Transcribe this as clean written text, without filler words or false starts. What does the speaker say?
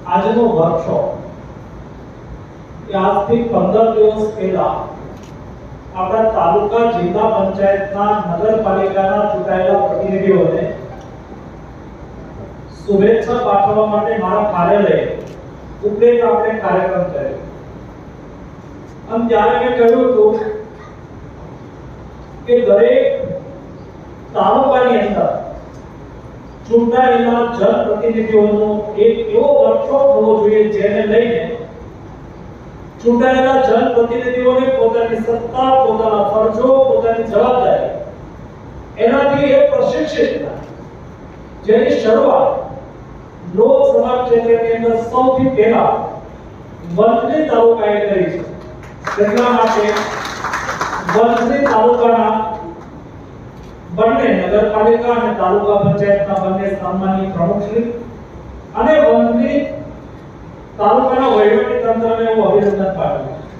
આજનો વર્કશોપ એ આજથી 15 દિવસ પહેલા આપણા તાલુકા જિલ્લા પંચાયતના નગરપાલિકાના ચૂંટાયેલા પ્રતિનિધિઓને શુભેચ્છા પાઠવવા માટે મારા કાર્યાલયે ઉપલેટ આપણે કાર્યક્રમ કર્યો. અને ત્યારે મેં કહ્યું હતું કે દરેક તાલુકાની અંદર ચૂંટાયેલા જનપ્રતિનિધિઓનો એક એવો વર્કશોપ હોવો જોઈએ જેને લઈને ચૂંટાયેલા જનપ્રતિનિધિઓને પોતાની સત્તા, પોતાના ફરજો, પોતાની જવાબદારી એનાથી એ પ્રશિક્ષિત થાય, જેની શરૂઆત લોકસભા ક્ષેત્રની અંદર સૌથી પહેલા વંથલી તાલુકાએ કરી છે. એટલા માટે વંથલી તાલુકાના બંને નગરપાલિકા અને તાલુકા પંચાયતના બંને સન્માનીય પ્રમુખશ્રી અને વંથલી તાલુકાના વહીવટી તંત્રને હું અભિનંદન પાઠવું છું.